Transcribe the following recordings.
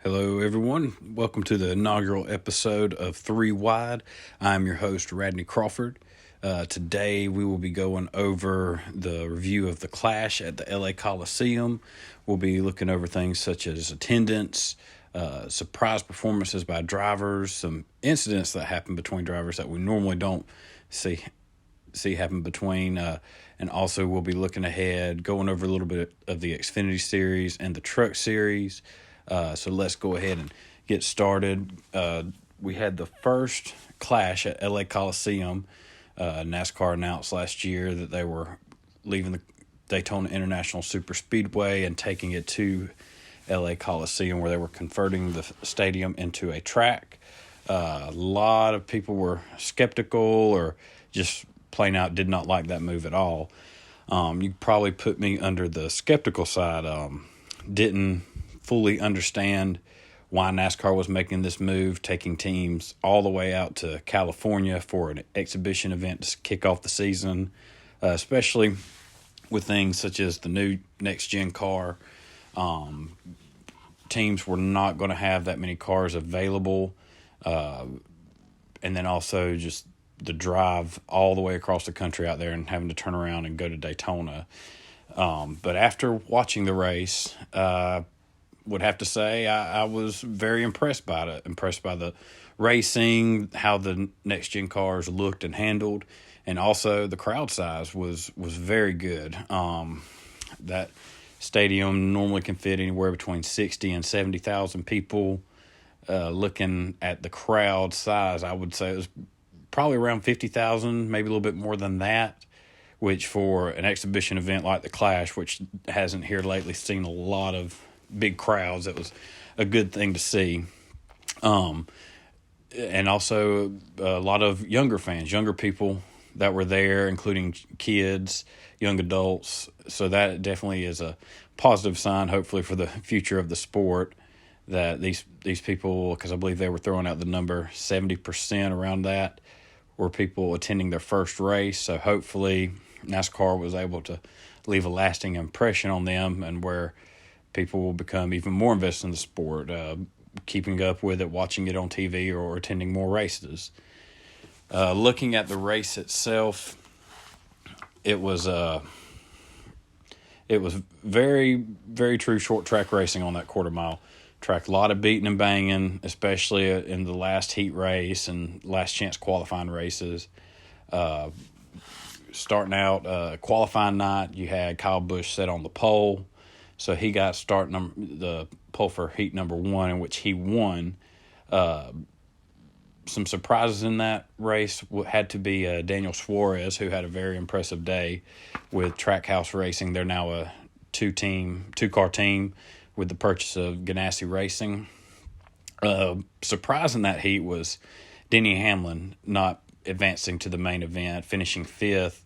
Hello, everyone. Welcome to the inaugural episode of Three Wide. I'm your host, Radney Crawford. Today, we will be going over the review of the Clash at the LA Coliseum. We'll be looking over things such as attendance, surprise performances by drivers, some incidents that happen between drivers that we normally don't see happen between, and also we'll be looking ahead, going over a little bit of the Xfinity series and the Truck series. So let's go ahead and get started. We had the first Clash at LA Coliseum. NASCAR announced last year that they were leaving the Daytona International Super Speedway and taking it to LA Coliseum, where they were converting the stadium into a track. A lot of people were skeptical or just plain out did not like that move at all. You probably put me under the skeptical side. Didn't fully understand why NASCAR was making this move, taking teams all the way out to California for an exhibition event to kick off the season, especially with things such as the new next-gen car. Teams were not going to have that many cars available, and then also just the drive all the way across the country out there and having to turn around and go to Daytona. But after watching the race, would have to say I was very impressed by it. Impressed by the racing, how the next-gen cars looked and handled, and also the crowd size was very good. That stadium normally can fit anywhere between 60 and 70,000 people. Looking at the crowd size, I would say it was probably around 50,000, maybe a little bit more than that, which for an exhibition event like the Clash, which hasn't here lately seen a lot of big crowds, it was a good thing to see. And also a lot of younger fans, younger people that were there, including kids, young adults. So that definitely is a positive sign, hopefully, for the future of the sport, that these people, because I believe they were throwing out the number 70% around that, were people attending their first race. So hopefully NASCAR was able to leave a lasting impression on them, and where people will become even more invested in the sport, keeping up with it, watching it on TV, or attending more races. Looking at the race itself, it was very, very true short track racing on that quarter mile track. A lot of beating and banging, especially in the last heat race and last chance qualifying races. Starting out qualifying night, you had Kyle Busch set on the pole. So he got the pole for heat number 1, in which he won. Some surprises in that race had to be Daniel Suarez, who had a very impressive day with Trackhouse Racing. They're now a two-car team with the purchase of Ganassi Racing. Surprise in that heat was Denny Hamlin not advancing to the main event, finishing 5th.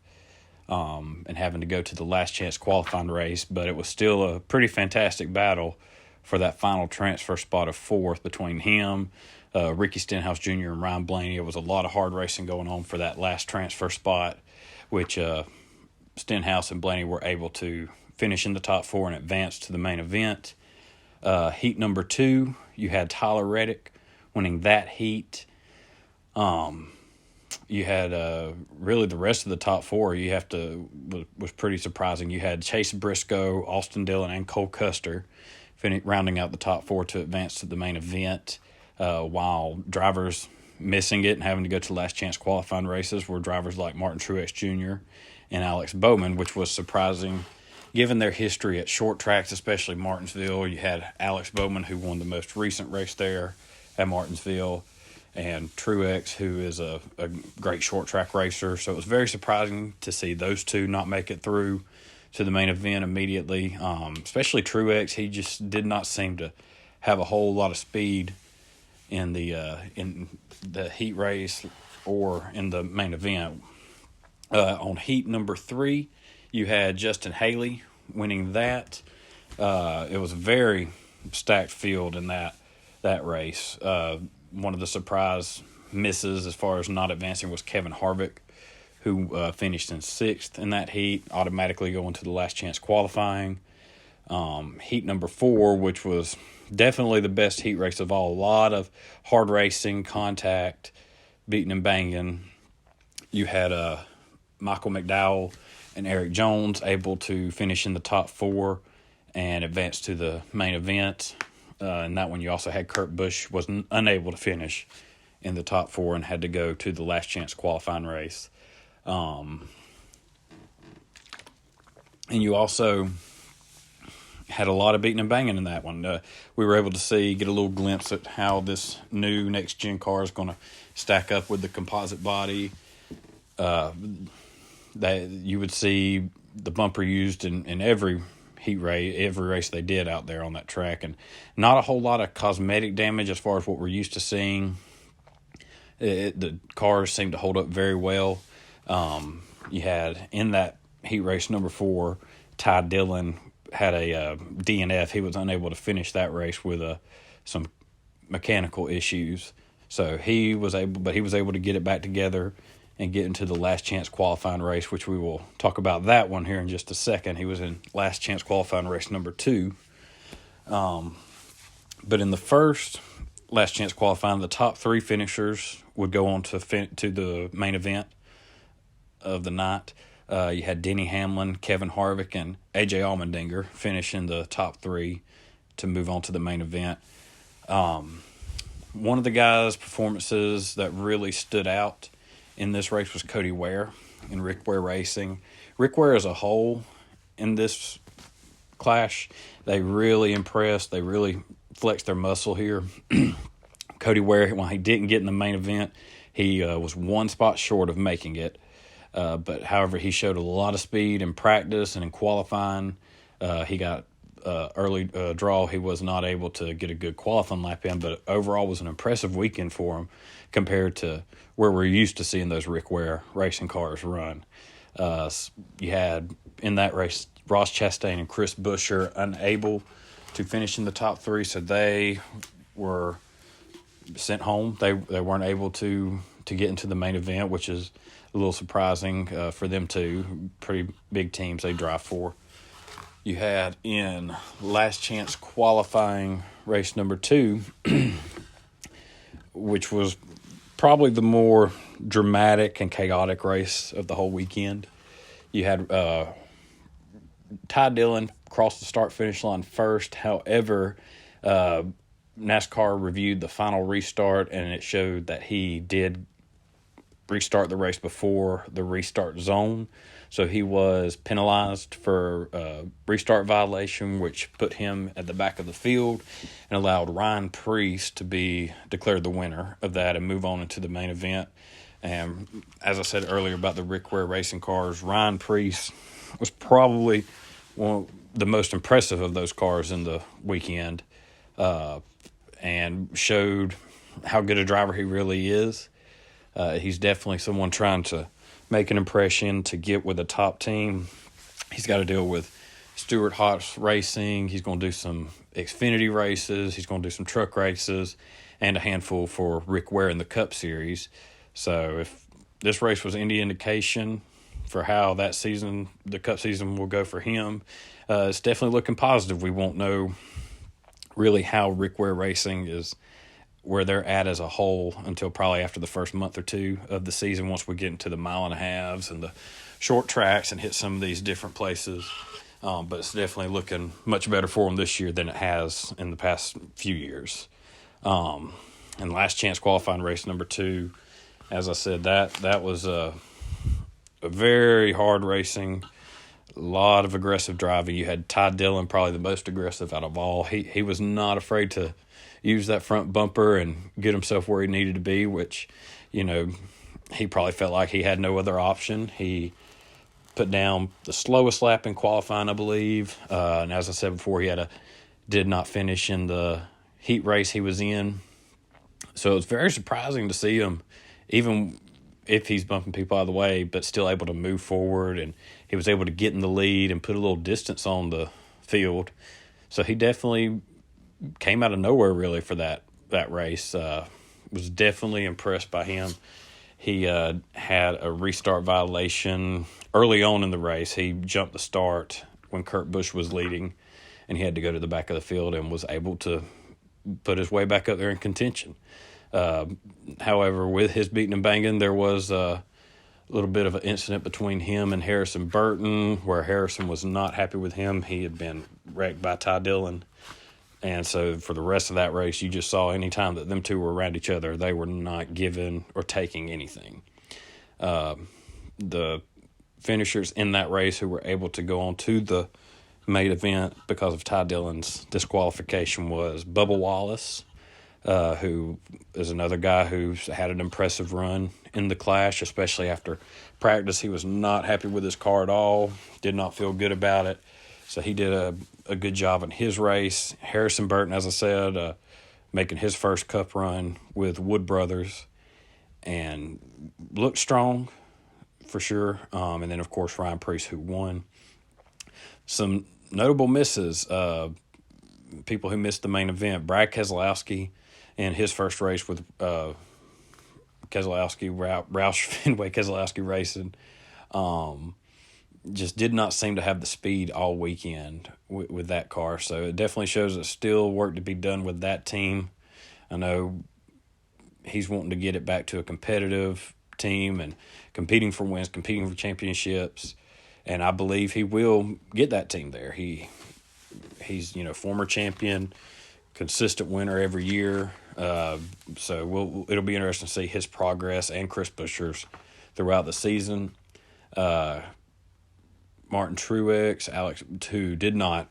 And having to go to the last chance qualifying race, but it was still a pretty fantastic battle for that final transfer spot of 4th between him, Ricky Stenhouse Jr., and Ryan Blaney. It was a lot of hard racing going on for that last transfer spot, which Stenhouse and Blaney were able to finish in the top 4 and advance to the main event. Heat number 2, you had Tyler Reddick winning that heat. You had really the rest of the top 4. Was pretty surprising. You had Chase Briscoe, Austin Dillon, and Cole Custer rounding out the top 4 to advance to the main event. While drivers missing it and having to go to last chance qualifying races were drivers like Martin Truex Jr. and Alex Bowman, which was surprising given their history at short tracks, especially Martinsville. You had Alex Bowman, who won the most recent race there at Martinsville, and Truex, who is a great short track racer. So it was very surprising to see those two not make it through to the main event immediately. Especially Truex, he just did not seem to have a whole lot of speed in the heat race or in the main event. On heat number 3, you had Justin Haley winning that. It was a very stacked field in that race. One of the surprise misses as far as not advancing was Kevin Harvick, who finished in 6th in that heat, automatically going to the last chance qualifying. Heat number 4, which was definitely the best heat race of all. A lot of hard racing, contact, beating and banging. You had Michael McDowell and Eric Jones able to finish in the top 4 and advance to the main event. And that one you also had Kurt Busch was unable to finish in the top 4 and had to go to the last chance qualifying race. And you also had a lot of beating and banging in that one. We were able to get a little glimpse at how this new next-gen car is going to stack up with the composite body. That you would see the bumper used in every heat race, every race they did out there on that track, and not a whole lot of cosmetic damage as far as what we're used to seeing. The cars seemed to hold up very well. You had in that heat race number 4, Ty Dillon had a DNF. He was unable to finish that race with some mechanical issues. So he was able to get it back together and get into the last chance qualifying race, which we will talk about that one here in just a second. He was in last chance qualifying race number 2. But in the first last chance qualifying, the top 3 finishers would go on to the main event of the night. You had Denny Hamlin, Kevin Harvick, and A.J. Allmendinger finish in the top 3 to move on to the main event. One of the guys' performances that really stood out in this race was Cody Ware in Rick Ware Racing. Rick Ware as a whole in this clash, they really impressed. They really flexed their muscle here. Cody Ware, when he didn't get in the main event, he was one spot short of making it. But however, he showed a lot of speed in practice and in qualifying. He got early draw. He was not able to get a good qualifying lap in, but overall was an impressive weekend for him compared to where we're used to seeing those Rick Ware racing cars run. You had in that race Ross Chastain and Chris Buescher unable to finish in the top 3, so they were sent home. They weren't able to get into the main event, which is a little surprising for them too. Pretty big teams they drive for. You had in last chance qualifying race number 2, which was probably the more dramatic and chaotic race of the whole weekend. You had Ty Dillon cross the start-finish line first. However, NASCAR reviewed the final restart, and it showed that he did restart the race before the restart zone. So he was penalized for restart violation, which put him at the back of the field and allowed Ryan Preece to be declared the winner of that and move on into the main event. And as I said earlier about the Rick Ware racing cars, Ryan Preece was probably one of the most impressive of those cars in the weekend, and showed how good a driver he really is. He's definitely someone trying to make an impression to get with a top team. He's got to deal with Stewart Haas Racing. He's going to do some Xfinity races. He's going to do some truck races and a handful for Rick Ware in the Cup Series. So if this race was any indication for how that season, the Cup season, will go for him, it's definitely looking positive. We won't know really how Rick Ware Racing is, where they're at as a whole, until probably after the first month or 2 of the season, once we get into the mile and a halves and the short tracks and hit some of these different places. But it's definitely looking much better for them this year than it has in the past few years. And last chance qualifying race number 2, as I said, that was a very hard racing, a lot of aggressive driving. You had Ty Dillon, probably the most aggressive out of all. He was not afraid to use that front bumper and get himself where he needed to be, which, he probably felt like he had no other option. He put down the slowest lap in qualifying, I believe. And as I said before, did not finish in the heat race he was in. So it's very surprising to see him, even if he's bumping people out of the way, but still able to move forward. And he was able to get in the lead and put a little distance on the field. So he definitely came out of nowhere really for that race. Was definitely impressed by him. He had a restart violation early on in the race. He jumped the start when Kurt Busch was leading and he had to go to the back of the field and was able to put his way back up there in contention. However, with his beating and banging, there was a little bit of an incident between him and Harrison Burton, where Harrison was not happy with him. He had been wrecked by Ty Dillon. And so for the rest of that race, you just saw any time that them two were around each other, they were not giving or taking anything. The finishers in that race who were able to go on to the main event because of Ty Dillon's disqualification was Bubba Wallace, who is another guy who's had an impressive run in the Clash, especially after practice. He was not happy with his car at all, did not feel good about it. So he did a good job in his race. Harrison Burton, as I said, making his first Cup run with Wood Brothers and looked strong for sure. And then, of course, Ryan Preece, who won. Some notable misses, people who missed the main event. Brad Keselowski in his first race with Roush Fenway Keselowski Racing, just did not seem to have the speed all weekend with that car. So it definitely shows there's still work to be done with that team. I know he's wanting to get it back to a competitive team and competing for wins, competing for championships. And I believe he will get that team there. He's former champion, consistent winner every year. So it'll be interesting to see his progress and Chris Buescher's throughout the season. Martin Truex, Alex, who did not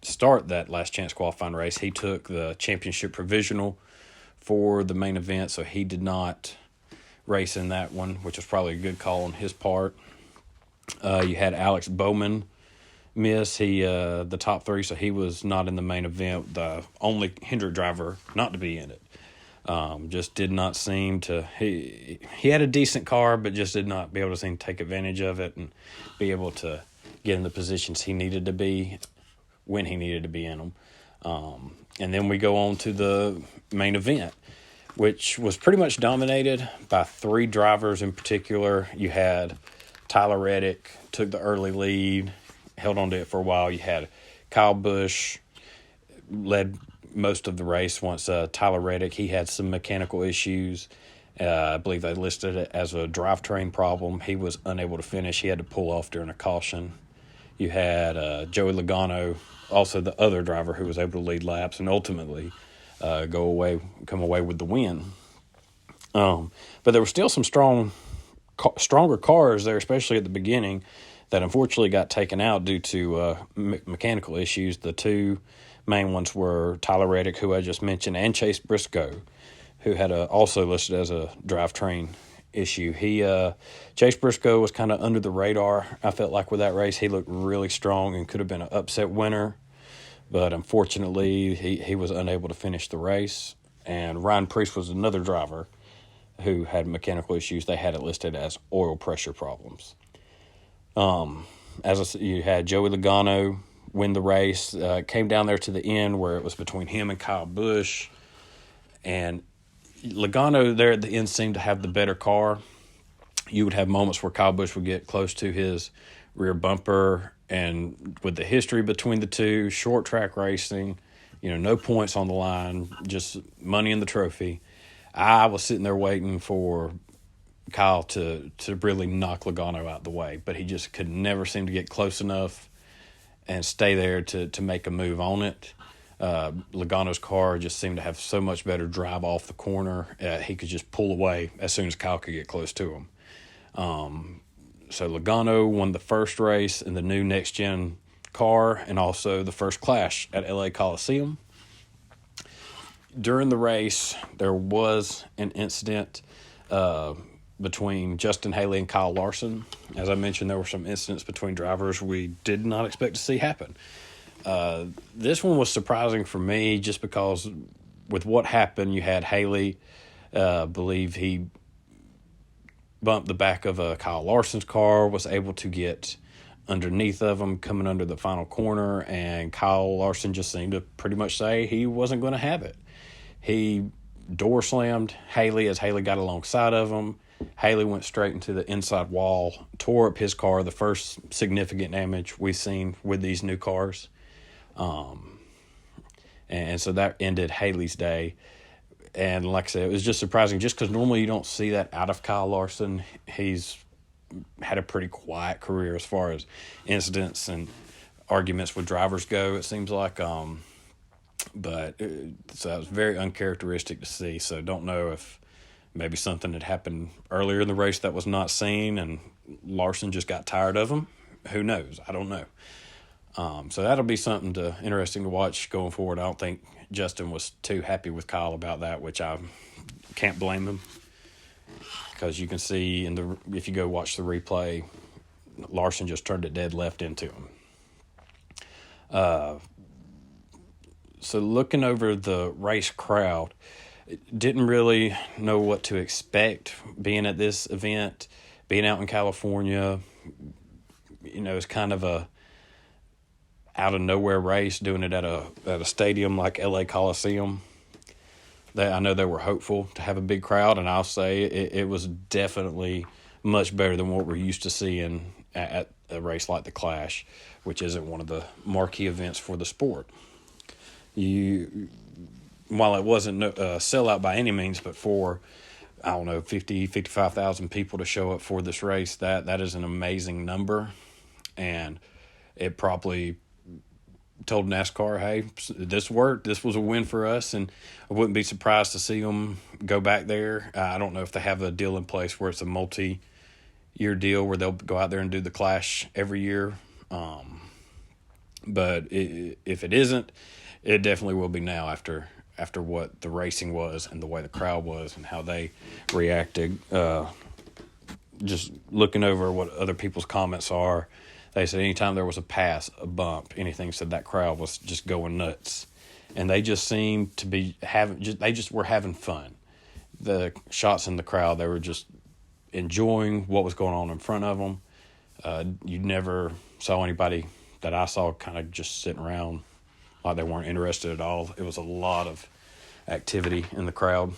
start that last chance qualifying race, he took the championship provisional for the main event, so he did not race in that one, which was probably a good call on his part. You had Alex Bowman miss the top three, so he was not in the main event, the only Hendrick driver not to be in it. Just did not seem to he had a decent car, but just did not be able to seem to take advantage of it and be able to get in the positions he needed to be when he needed to be in them. And then we go on to the main event, which was pretty much dominated by three drivers in particular. You had Tyler Reddick took the early lead, held on to it for a while. You had Kyle Busch led most of the race once Tyler Reddick, he had some mechanical issues. I believe they listed it as a drivetrain problem. He was unable to finish. He had to pull off during a caution. You had Joey Logano, also the other driver who was able to lead laps and ultimately come away with the win. But there were still some stronger cars there, especially at the beginning, that unfortunately got taken out due to mechanical issues. The two main ones were Tyler Reddick, who I just mentioned, and Chase Briscoe, who had also listed as a drivetrain issue. Chase Briscoe was kind of under the radar, I felt like, with that race. He looked really strong and could have been an upset winner, but unfortunately he was unable to finish the race. And Ryan Preece was another driver who had mechanical issues. They had it listed as oil pressure problems. As I said, you had Joey Logano win the race. Came down there to the end where it was between him and Kyle Busch. And Logano there at the end seemed to have the better car. You would have moments where Kyle Busch would get close to his rear bumper. And with the history between the two, short track racing, no points on the line, just money in the trophy. I was sitting there waiting for Kyle to really knock Logano out the way, but he just could never seem to get close enough and stay there to make a move on it. Logano's car just seemed to have so much better drive off the corner. He could just pull away as soon as Kyle could get close to him. So Logano won the first race in the new next-gen car and also the first Clash at LA Coliseum. During the race, there was an incident between Justin Haley and Kyle Larson. As I mentioned, there were some incidents between drivers we did not expect to see happen. This one was surprising for me just because with what happened, you had Haley, believe he bumped the back of Kyle Larson's car, was able to get underneath of him coming under the final corner, and Kyle Larson just seemed to pretty much say he wasn't going to have it. He door slammed Haley as Haley got alongside of him. Haley went straight into the inside wall, tore up his car, the first significant damage we've seen with these new cars. And so that ended Haley's day. And like I said, it was just surprising just because normally you don't see that out of Kyle Larson. He's had a pretty quiet career as far as incidents and arguments with drivers go, it seems like. So that was very uncharacteristic to see. So don't know if maybe something had happened earlier in the race that was not seen and Larson just got tired of him. Who knows? I don't know. So that'll be something interesting to watch going forward. I don't think Justin was too happy with Kyle about that, which I can't blame him, because you can see if you go watch the replay, Larson just turned it dead left into him. So looking over the race crowd, didn't really know what to expect being at this event, being out in California. It's kind of a out of nowhere race, doing it at a stadium like LA Coliseum. I know they were hopeful to have a big crowd, and I'll say it was definitely much better than what we're used to seeing at a race like the Clash, which isn't one of the marquee events for the sport. While it wasn't a sellout by any means, but for 55,000 people to show up for this race, that is an amazing number, and it probably told NASCAR, hey, this worked. This was a win for us, and I wouldn't be surprised to see them go back there. I don't know if they have a deal in place where it's a multi-year deal where they'll go out there and do the Clash every year. But if it isn't, it definitely will be now after what the racing was and the way the crowd was and how they reacted. Just looking over what other people's comments are, they said anytime there was a pass, a bump, anything, said that crowd was just going nuts. And they just seemed to be they just were having fun. The shots in the crowd, they were just enjoying what was going on in front of them. You never saw anybody that I saw kind of just sitting around like they weren't interested at all. It was a lot of activity in the crowd.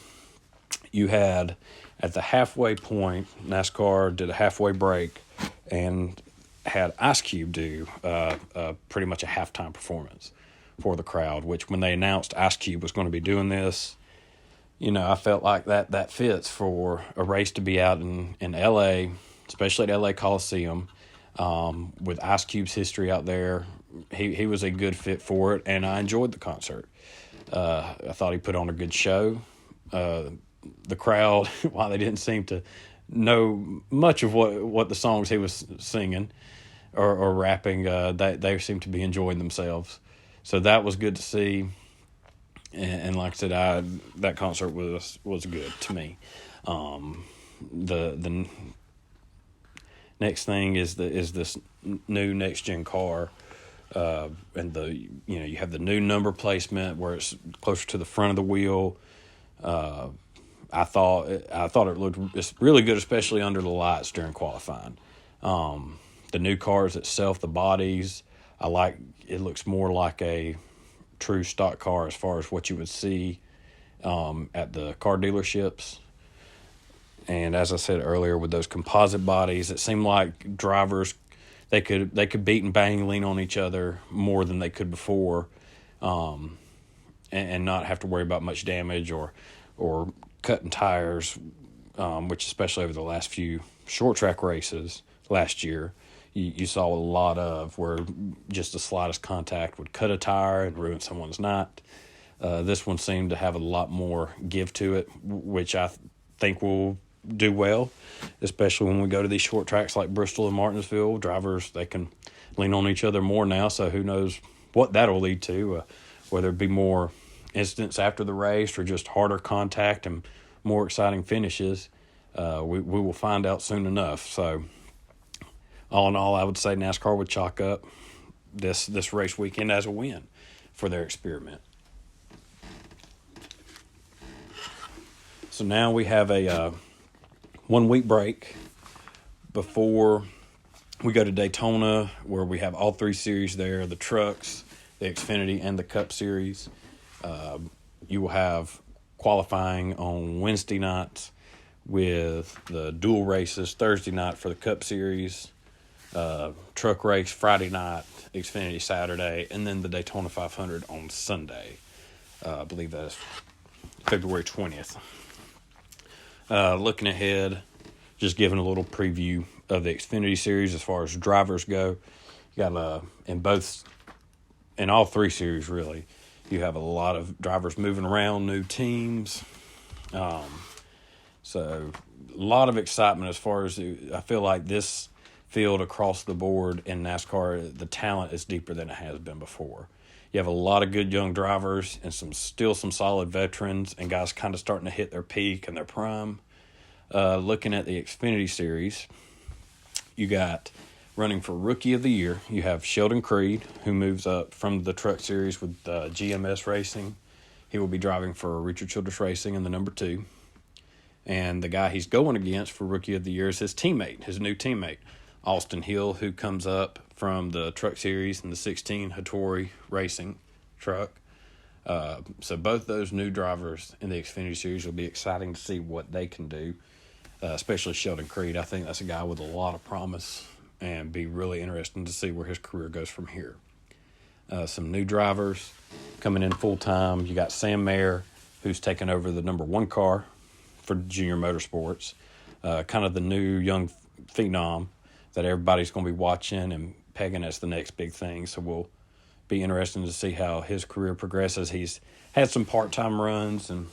You had, at the halfway point, NASCAR did a halfway break and had Ice Cube do pretty much a halftime performance for the crowd, which when they announced Ice Cube was going to be doing this, I felt like that fits for a race to be out in L.A., especially at LA Coliseum, with Ice Cube's history out there. He was a good fit for it, and I enjoyed the concert. I thought he put on a good show. The crowd, while they didn't seem to know much of what the songs he was singing or rapping, they seemed to be enjoying themselves. So that was good to see. And like I said, that concert was good to me. The next thing is this new next gen car, and you have the new number placement where it's closer to the front of the wheel. I thought it looked really good, especially under the lights during qualifying. The new cars itself, the bodies, it looks more like a true stock car as far as what you would see at the car dealerships. And as I said earlier, with those composite bodies, it seemed like drivers, they could beat and bang, lean on each other more than they could before, and not have to worry about much damage or cutting tires, which especially over the last few short track races last year, you saw a lot of where just the slightest contact would cut a tire and ruin someone's night. This one seemed to have a lot more give to it, which I think will do well, especially when we go to these short tracks like Bristol and Martinsville. Drivers, they can lean on each other more now, so who knows what that'll lead to, whether it be more incidents after the race or just harder contact and more exciting finishes. We will find out soon enough. So all in all, I would say NASCAR would chalk up this race weekend as a win for their experiment. So now we have a 1 week break before we go to Daytona, where we have all three series there, the trucks, the Xfinity, and the Cup Series. You will have qualifying on Wednesday night with the dual races Thursday night for the Cup Series, truck race Friday night, Xfinity Saturday, and then the Daytona 500 on Sunday. I believe that is February 20th. Looking ahead, just giving a little preview of the Xfinity Series as far as drivers go. You got in all three series, really, you have a lot of drivers moving around, new teams. So a lot of excitement as far as I feel like this field across the board in NASCAR, the talent is deeper than it has been before. You have a lot of good young drivers and some solid veterans and guys kind of starting to hit their peak and their prime. Looking at the Xfinity Series, you got running for Rookie of the Year. You have Sheldon Creed, who moves up from the Truck Series with GMS Racing. He will be driving for Richard Childress Racing in the number 2. And the guy he's going against for Rookie of the Year is his new teammate, Austin Hill, who comes up from the Truck Series in the 16 Hattori Racing truck. So both those new drivers in the Xfinity Series will be exciting to see what they can do, especially Sheldon Creed. I think that's a guy with a lot of promise and be really interesting to see where his career goes from here. Some new drivers coming in full-time. You got Sam Mayer, who's taken over the number 1 car for Junior Motorsports, kind of the new young phenom that everybody's going to be watching and pegging as the next big thing. So we'll be interested to see how his career progresses. He's had some part-time runs and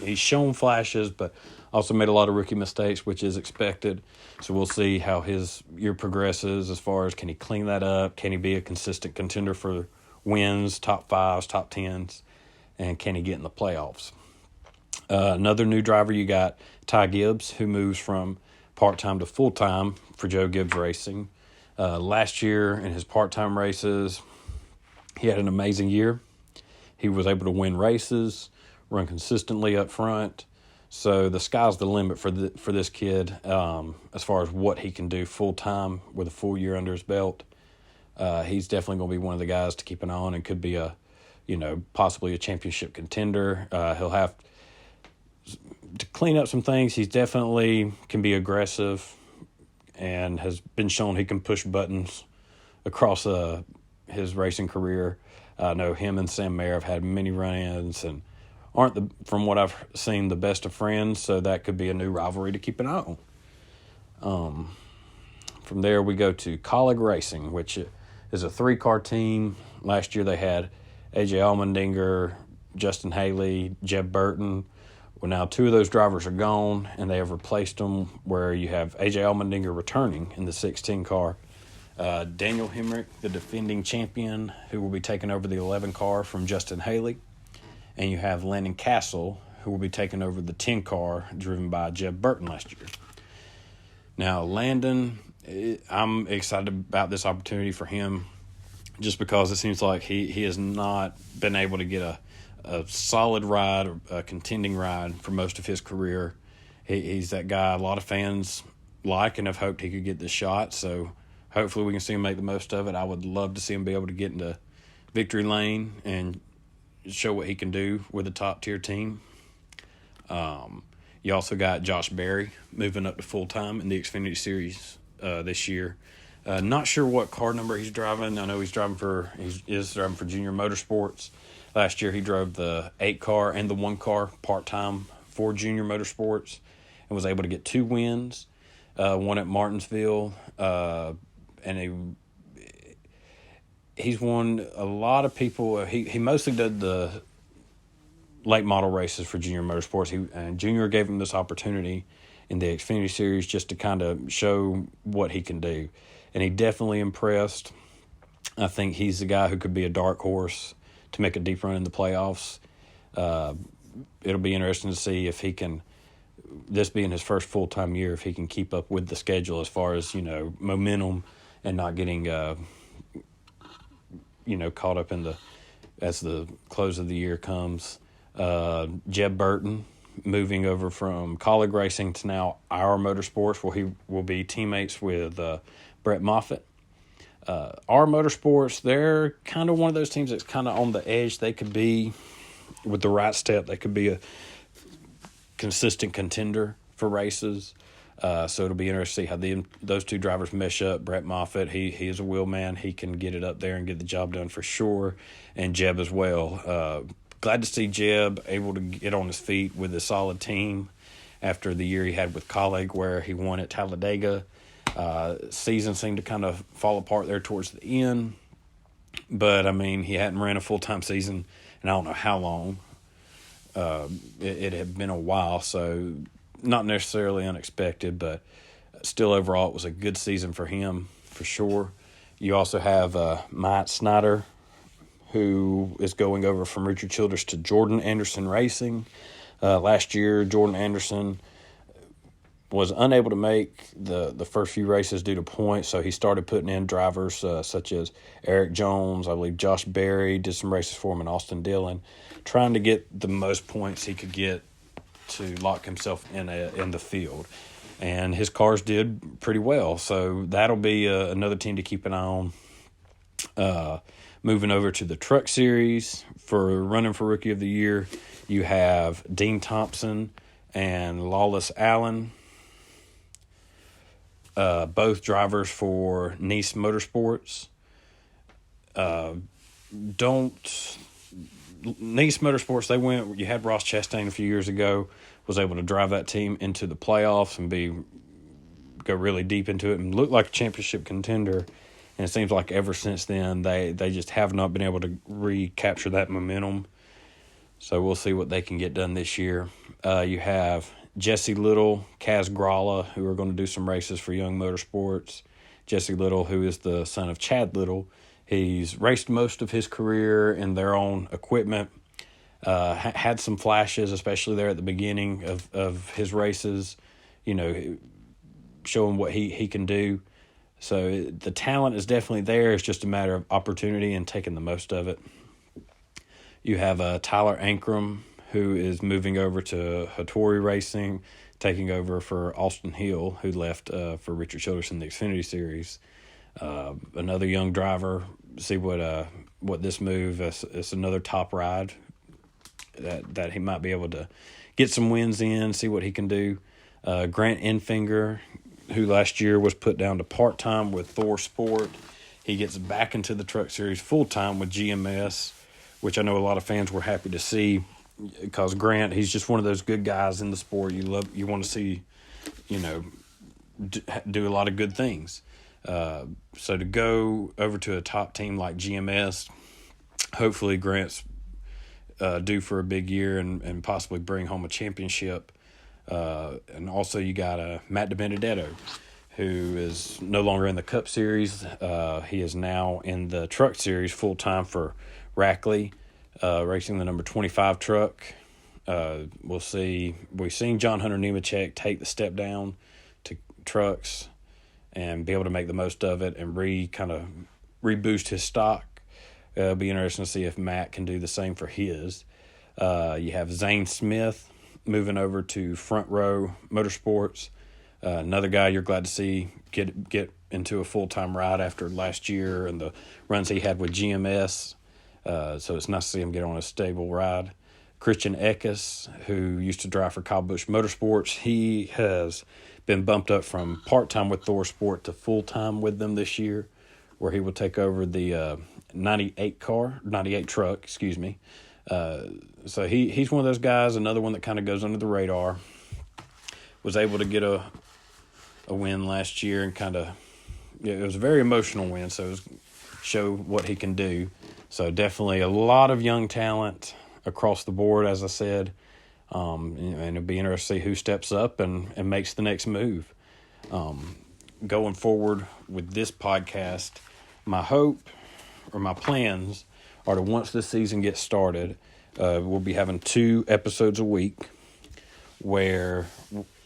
he's shown flashes, but also made a lot of rookie mistakes, which is expected. So we'll see how his year progresses as far as can he clean that up, can he be a consistent contender for wins, top 5s, top 10s, and can he get in the playoffs. Another new driver, you got Ty Gibbs, who moves from part-time to full-time for Joe Gibbs Racing. Last year in his part-time races, he had an amazing year. He was able to win races, run consistently up front. So the sky's the limit for this kid as far as what he can do full-time with a full year under his belt. He's definitely going to be one of the guys to keep an eye on and could be possibly a championship contender. He'll have to clean up some things. He's definitely can be aggressive and has been shown he can push buttons across his racing career. I know him and Sam Mayer have had many run-ins and aren't, from what I've seen, the best of friends, so that could be a new rivalry to keep an eye on. From there, we go to Colleague Racing, which is a 3-car team. Last year they had A.J. Allmendinger, Justin Haley, Jeb Burton. Well, now 2 of those drivers are gone, and they have replaced them where you have A.J. Allmendinger returning in the 16-car. Daniel Hemrick, the defending champion, who will be taking over the 11-car from Justin Haley. And you have Landon Castle, who will be taking over the 10-car driven by Jeb Burton last year. Now, Landon, I'm excited about this opportunity for him just because it seems like he has not been able to get a solid ride, a contending ride for most of his career. He's that guy a lot of fans like and have hoped he could get this shot. So hopefully we can see him make the most of it. I would love to see him be able to get into victory lane and show what he can do with a top-tier team. You also got Josh Berry moving up to full-time in the Xfinity Series this year. Not sure what car number he's driving. I know he's driving for Junior Motorsports. Last year he drove the 8-car and the 1-car part-time for Junior Motorsports and was able to get 2 wins, one at Martinsville, and he's won a lot of people. He mostly did the late model races for Junior Motorsports. And Junior gave him this opportunity in the Xfinity Series just to kind of show what he can do. And he definitely impressed. I think he's the guy who could be a dark horse to make a deep run in the playoffs. It'll be interesting to see if he can, this being his first full-time year, if he can keep up with the schedule as far as, momentum and not getting caught up as the close of the year comes. Jeb Burton moving over from Colleague Racing to now Our Motorsports, where he will be teammates with Brett Moffitt. Our Motorsports, they're kind of one of those teams that's kind of on the edge. They could be, with the right step, they could be a consistent contender for races. So it'll be interesting to see how those two drivers mesh up. Brett Moffitt, he is a wheel man. He can get it up there and get the job done for sure. And Jeb as well. Glad to see Jeb able to get on his feet with a solid team after the year he had with Colleague where he won at Talladega. Season seemed to kind of fall apart there towards the end. But, I mean, he hadn't ran a full-time season in I don't know how long. It had been a while, so not necessarily unexpected, but still overall it was a good season for him for sure. You also have Mike Snyder, who is going over from Richard Childress to Jordan Anderson Racing. Last year, Jordan Anderson was unable to make the first few races due to points, so he started putting in drivers such as Eric Jones, I believe Josh Berry, did some races for him, and Austin Dillon, trying to get the most points he could get to lock himself in the field. And his cars did pretty well, so that'll be another team to keep an eye on. Moving over to the Truck Series for running for Rookie of the Year, you have Dean Thompson and Lawless Allen, both drivers for Nice Motorsports. Nice Motorsports, you had Ross Chastain a few years ago, was able to drive that team into the playoffs and go really deep into it and look like a championship contender. And it seems like ever since then, they just have not been able to recapture that momentum. So we'll see what they can get done this year. You have Jesse Little, Kaz Gralla, who are going to do some races for Young Motorsports. Jesse Little, who is the son of Chad Little, he's raced most of his career in their own equipment. Had some flashes, especially there at the beginning of his races, showing what he can do. So the talent is definitely there. It's just a matter of opportunity and taking the most of it. You have Tyler Ankrum, who is moving over to Hattori Racing, taking over for Austin Hill, who left for Richard Childress in the Xfinity Series. Another young driver. See what this move is another top ride that he might be able to get some wins in, see what he can do. Grant Enfinger, who last year was put down to part-time with Thor Sport. He gets back into the Truck Series full-time with GMS, which I know a lot of fans were happy to see because Grant, he's just one of those good guys in the sport. You want to see, do a lot of good things. So to go over to a top team like GMS, hopefully Grant's due for a big year and possibly bring home a championship. And also you got Matt DiBenedetto, who is no longer in the Cup Series. He is now in the Truck Series full-time for Rackley, racing the number 25 truck. We'll see. We've seen John Hunter Nemechek take the step down to trucks and be able to make the most of it and reboost his stock. It'll be interesting to see if Matt can do the same for his. You have Zane Smith moving over to Front Row Motorsports. Another guy you're glad to see get into a full-time ride after last year and the runs he had with GMS. So it's nice to see him get on a stable ride. Christian Eckes, who used to drive for Kyle Busch Motorsports, he has been bumped up from part-time with Thor Sport to full-time with them this year, where he will take over the 98 truck, So he's one of those guys, another one that kind of goes under the radar. Was able to get a win last year and it was a very emotional win, so it was show what he can do. So definitely a lot of young talent across the board, as I said. And it'll be interesting to see who steps up and makes the next move. Going forward with this podcast, my hope or my plans are to, once this season gets started, we'll be having 2 episodes a week, where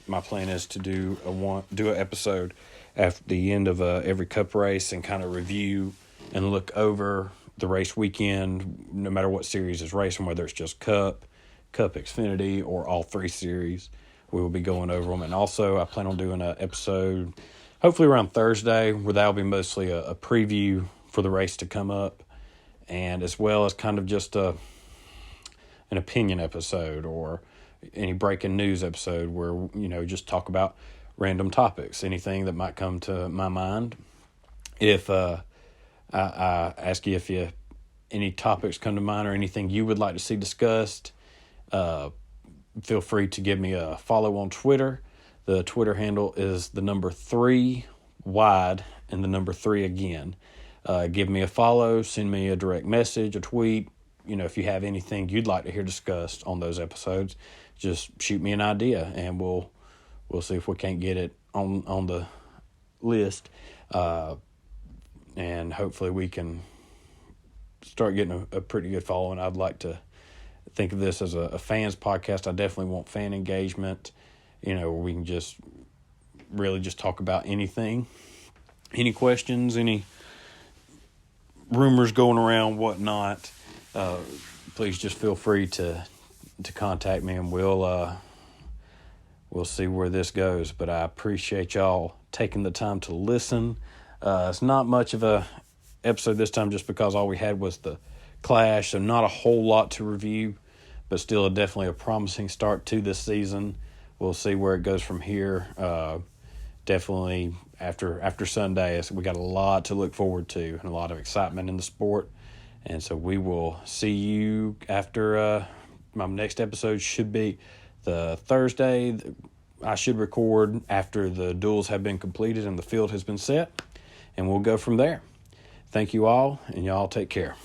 my plan is to do an episode at the end of every Cup race and kind of review and look over the race weekend, no matter what series is racing, whether it's just Cup Xfinity, or all 3 series. We will be going over them. And also I plan on doing an episode hopefully around Thursday, where that'll be mostly a preview for the race to come up, and as well as kind of just an opinion episode or any breaking news episode where, just talk about random topics, anything that might come to my mind. If I ask you if any topics come to mind or anything you would like to see discussed, feel free to give me a follow on Twitter. The Twitter handle is the number 3 wide and the number 3 again. Give me a follow, send me a direct message, a tweet. If you have anything you'd like to hear discussed on those episodes, just shoot me an idea and we'll see if we can't get it on the list. And hopefully we can start getting a pretty good following. I'd like to think of this as a fans podcast. I definitely want fan engagement, where we can just really just talk about anything, any questions, any rumors going around, whatnot. Please just feel free to contact me, and we'll see where this goes. But I appreciate y'all taking the time to listen. It's not much of a episode this time just because all we had was the Clash, so not a whole lot to review, but still definitely a promising start to this season. We'll see where it goes from here. Definitely after Sunday, we got a lot to look forward to and a lot of excitement in the sport. And so we will see you after my next episode should be the Thursday. I should record after the duels have been completed and the field has been set, and we'll go from there. Thank you all, and y'all take care.